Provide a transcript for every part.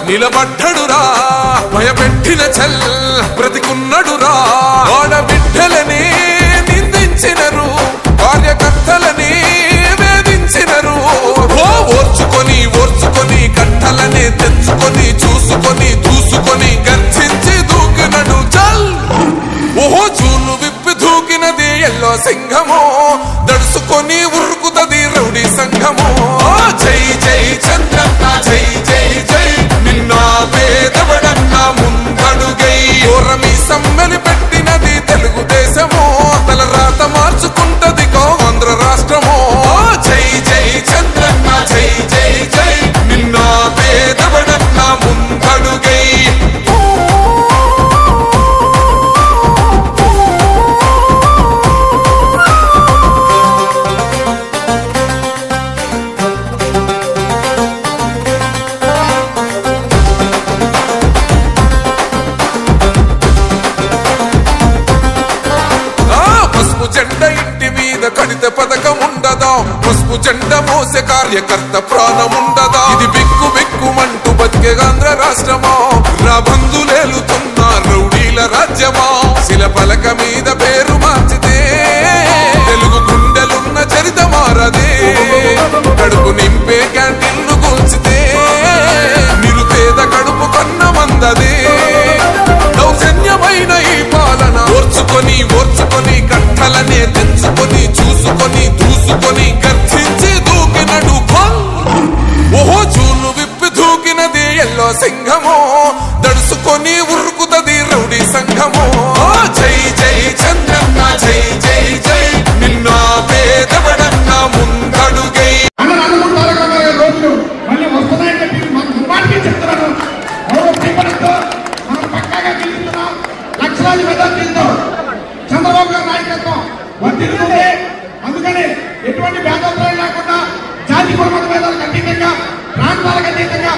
నిలబడ్డడురా భయపెట్టిన చల్ బ్రతికున్నడురా ఆడబిడ్డలని నిందించినరు కార్యకర్తలని వేధించినరు ఓర్చుకొని ఓర్చుకొని కట్టలనే తెచ్చుకొని చూసుకొని దూసుకొని గర్జించి దూకినడు చల్ ఓహో చూలు విప్పి దూకినది ఎల్లో సింహము దడుసుకొని ఉరుకుతది రౌడీ సంఘము జై జై చంద్రన్న జై జై జై నిన్న పేదవడన్న ముందడుగై ఓరమి సమ్మెలి పెట్టినది తెలుగుదేశము తలరాత మార్చుకుంటది ఆంధ్ర రాష్ట్రము జై జై చంద్రన్న జై జై జై నిన్న పేదవడన్న ముందడుగై జెండా ఇంటి మీద కడిత పథకం ఉండదా పసుపు జెండా మోసే కార్యకర్త ప్రాణముండదా ఇది బిక్కు బిక్కుమంటూ బతికే ఆంధ్ర రాష్ట్రమా రాబందులేలుతున్న రౌడీల రాజ్యమా శిల పలక మీద పేరు మార్చితే తెలుగు గుండెలున్న చరిత మారదే కడుపు నింపే క్యాంటీన్లు కూల్చితే నిరుపేద కడుపు కన్న మందదే దౌర్జన్యమైన ఈ పాలన ఓర్చుకొని ఓర్చుకొని కట్టలనే తెచ్చుకొని చూసుకొని దూసుకొని గర్జించి దూకినడు ఓహో చూలు విప్పి దూకినది ఎల్లో సింహము దడుసుకొని ఉరుకుతది రౌడీ సంఘము జై జై చంద్రన్న జై జై జై నిన్న పేదవడన్న ముందడుగై రోజులు మళ్ళీ వస్తున్నాయని చెప్పి మన దుర్మార్గం చెప్తున్నాను మనం పక్కాగా గెలుస్తున్నాం లక్షలాది మెజార్టీలతో చంద్రబాబు గారి నాయకత్వం వర్తిల్లుతుంది అందుకని ఎటువంటి భేదాభిప్రాయం లేకుండా జాతి కులమత భేదాలకు అతీతంగా ప్రాంతాలకు అతీతంగా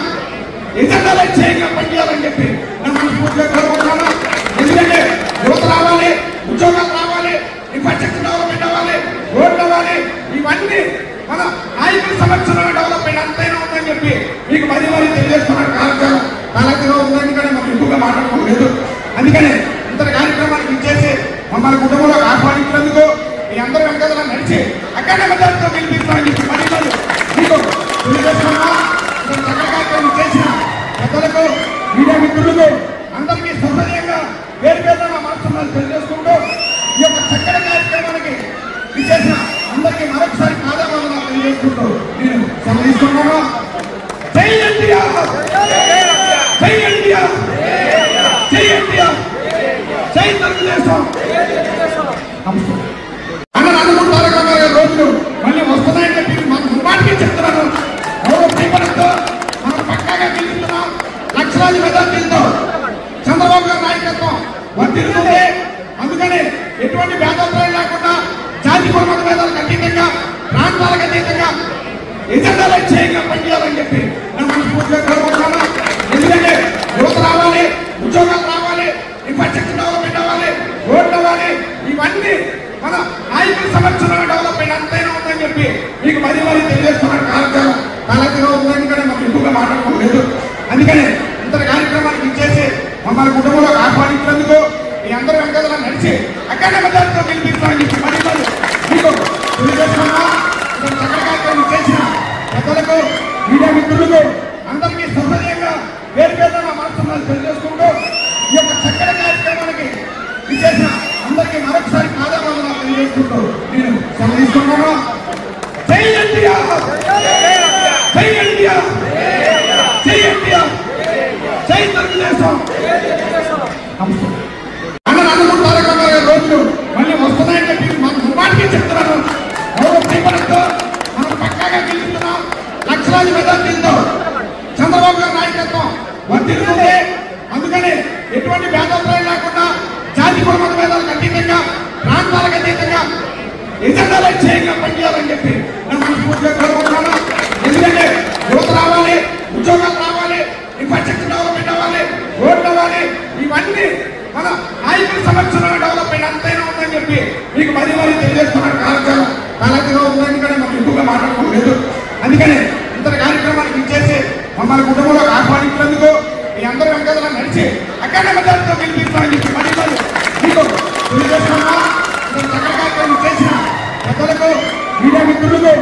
ఎజెండాలు చేయంగా పనిచేయాలని చెప్పి నేను మనస్ఫూర్తిగా కోరుకుంటున్నాను ఎందుకంటే యువత రావాలి ఉద్యోగాలు రావాలి ఇన్ఫ్రాస్ట్రక్చర్ డెవలప్మెంట్ అవ్వాలి రోడ్లు అవ్వాలి ఇవన్నీ మన నాయకుల సంరక్షణ డెవలప్మెంట్ అంతైనా ఉందని చెప్పి మీకు మరీ మరీ తెలియజేస్తున్నాను కాలక్రమం ఉందని కానీ మనం ఎక్కువగా మాట్లాడుకోలేదు అందుకని ఇంతటి కార్యక్రమానికి ఇచ్చేసి మమ్మల్ని కుటుంబంలో ఆహ్వానించినందుకు మీ అందరూ వెనకాల నడిచి అక్కడ మెజార్టీతో గెలిపిస్తామని చెప్పి మరీ మీకు తెలియజేస్తున్నా చక్కటి కార్యక్రమం చేసిన పెద్దలకు మీడియా మిత్రులకు అందరికీ సౌకర్యంగా పేరు పేరున మనసున్నాను తెలియజేసుకుంటూ ఈ యొక్క చక్కటి కార్యక్రమానికి ఇచ్చేసిన అందరికీ మరొకసారి కాదాలను తెలియజేసుకుంటూ నేను సెలవిస్తున్నాను జై ఎన్టీఆర్ జై ఎన్టీఆర్ జై ఎన్టీఆర్ జై తెలుగుదేశం అన్న అనుకుంటారు రోజులు మళ్ళీ వస్తున్నాయని చెప్పి మన దుర్మార్గం చెప్తున్నాను మనం పక్కాగా గెలుస్తున్నాం లక్షలాది మెజార్టీలతో చంద్రబాబు గారి నాయకత్వం వర్తిల్లుతుంది అందుకని ఎటువంటి భేదాభిప్రాయం లేకుండా జాతి కులమత భేదాలకు అతీతంగా ప్రాంతాలకు అతీతంగా ఎజెండాలు చేయంగా పనిచేయాలని చెప్పి నేను మనస్ఫూర్తిగా కోరుకుంటున్నాను ఎందుకంటే యువత రావాలి ఉద్యోగాలు రావాలి ఇన్ఫ్రాస్ట్రక్చర్ డెవలప్మెంట్ అవ్వాలి రోడ్లు అవ్వాలి ఇవన్నీ మన నాయకుల సంరక్షణ డెవలప్మెంట్ అంతైనా ఉందని చెప్పి మీకు మరీ మరీ తెలియజేస్తున్నాను కాలక్రమం ఉందని కానీ మనం ఎక్కువగా మాట్లాడుకోలేదు అందుకని ఇంతటి కార్యక్రమానికి ఇచ్చేసి మమ్మల్ని కుటుంబంలో ఆహ్వానించినందుకు మీ అందరూ వెనకాల నడిచి అక్కడ మెజార్టీతో గెలిపిస్తామని చెప్పి మరీ మరీ మీకు తెలియజేస్తున్నా చక్కటి కార్యక్రమం చేసిన పెద్దలకు మీడియా మిత్రులకు అందరికీ సౌకర్యంగా పేరు పేరున మనసున్నాను తెలియజేసుకుంటూ ఈ యొక్క చక్కటి కార్యక్రమానికి ఇచ్చేసిన అందరికీ మరొకసారి కాదాలను తెలియజేసుకుంటూ నేను సెలవిస్తున్నాను జై ఎన్టీఆర్ జై ఎన్టీఆర్ జై ఎన్టీఆర్ జై తెలుగుదేశం అన్న అనుకుంటారు రోజులు మళ్ళీ వస్తున్నాయని చెప్పి మన దుర్మార్గం చెప్తున్నాను మనం పక్కాగా గెలుస్తున్నాం లక్షలాది మెజార్టీలతో చంద్రబాబు గారి నాయకత్వం వర్తిల్లుతుంది అందుకని ఎటువంటి భేదాభిప్రాయం లేకుండా జాతి కులమత భేదాలకు అతీతంగా ప్రాంతాలకు అతీతంగా ఎజెండాలు చేయంగా పనిచేయాలని చెప్పి నేను మనస్ఫూర్తిగా కోరుకుంటున్నాను ఎందుకంటే యువత రావాలి ఉద్యోగాలు రావాలి ఇన్ఫ్రాస్ట్రక్చర్ డెవలప్మెంట్ అవ్వాలి రోడ్లు అవ్వాలి ఇవన్నీ మన నాయకుల సంరక్షణ డెవలప్మెంట్ అంతైనా ఉందని చెప్పి మీకు మరీ మరీ తెలియజేస్తున్నాను కాలక్రమం ఉందని కానీ మనం ఎక్కువగా మాట్లాడుకోలేదు అందుకని ఇంతటి కార్యక్రమానికి ఇచ్చేసి మమ్మల్ని కుటుంబంలో ఆహ్వానించినందుకు అందరూ వెనకాల నడిచి అక్కడ మెజార్టీతో గెలిపిస్తామని చెప్పి మరి మీకు తెలియజేస్తున్నా. చక్కటి కార్యక్రమం చేసిన పెద్దలకు మీడియా మిత్రులకు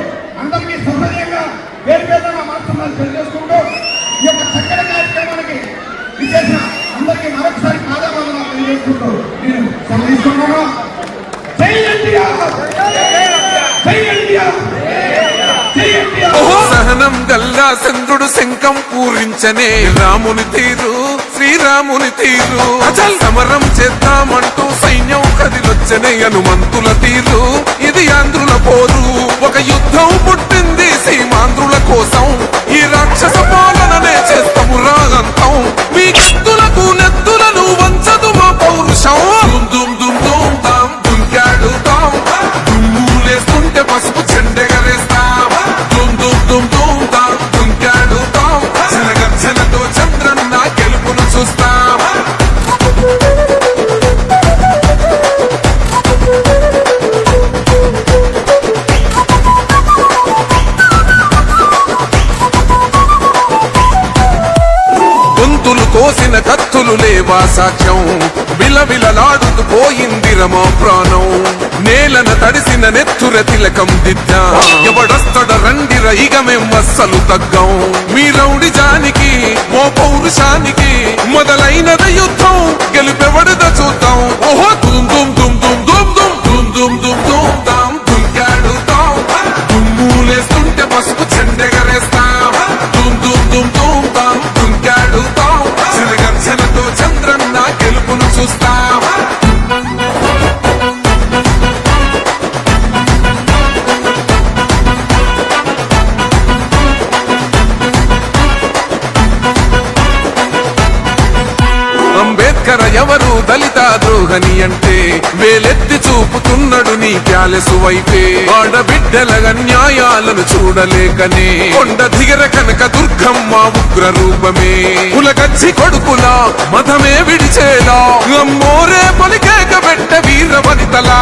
అందరికీ సౌకర్యంగా పేరు పేరున నా మనసును తెలియజేసుకుంటూ ఈ యొక్క చక్కటి కార్యక్రమానికి విచ్చేసిన అందరికీ మరొకసారి పాదాలను తెలియజేసుకుంటూ నేను సమర్థిస్తున్నాను. జై ఎన్టీఆర్, జై ఎన్టీఆర్, జై ఎన్టీఆర్. సహనం గల్లా చంద్రుడు శంఖం పూరించనే రాముని తీరు, శ్రీరాముని తీరు. అచల్ సమరం చేద్దామంటూ సైన్యం కదిలొచ్చనే హనుమంతుల తీరు. ఇది ఆంధ్రుల పోరు, ఒక యుద్ధం పుట్టింది సీమాంధ్రుల కోసం. ఈ రాక్షస పాలననే చేస్తాము రాగంతం. మీ కత్తులకు నెత్తులను వంచదు మా పౌరుషం. దుమ్ దుమ్ దుమ్ తాం దుంకాడుతాం, దుమ్ములేస్తుంటే పసుపు చెండెగరేస్తాం. దుమ్ దుమ్ దుమ్ దుమ్ తాం దుంకాడుతాం, జనగర్జనతో చంద్రన్న గెలుపును చూస్తాం. గొంతులు కోసిన కత్తులు లేవా సాక్ష్యం, బిలబిలలాడుతూ పోయింది రమా ప్రాణం. నేలన తడిసిన నెత్తుర తిలకం దిద్దా, ఎవడొస్తడ రండిర ఇక మేం అస్సలు తగ్గం. మీ రౌడి జానికి ఓ పౌరుషానికి మొదలైనద యుద్ధం, గెలుపెవడద చూద్దాం. ఓహో దుమ్ దుమ్ దుమ్ దుమ్ దుమ్ దుమ్ దుమ్ దుమ్ దుమ్ దుమ్ తాం దుంకాడుతాం, దుమ్ములేస్తుంటే పసుపు చెండెగరేస్తాం. దుమ్ దుమ్ దుమ్ దుమ్ తాం దుంకాడుతాం, జనగర్జనతో చంద్రన్న గెలుపును చూస్తాం. అంబేద్కర్ ఎవరు దళిత ద్రోహని అంటే వేలెత్తి చూపుతున్నాడు నీ ప్యాలెసు వైపే. ఆడబిడ్డల న్యాయాలను చూడలేకనే కొండ దిగర కనక దుర్గమ్మ ఉగ్ర రూపమే. కులగచ్చి కొడుకులా మతమే విడిచేలా అమ్మోరే పలికేక పెట్ట వీర వనితలా.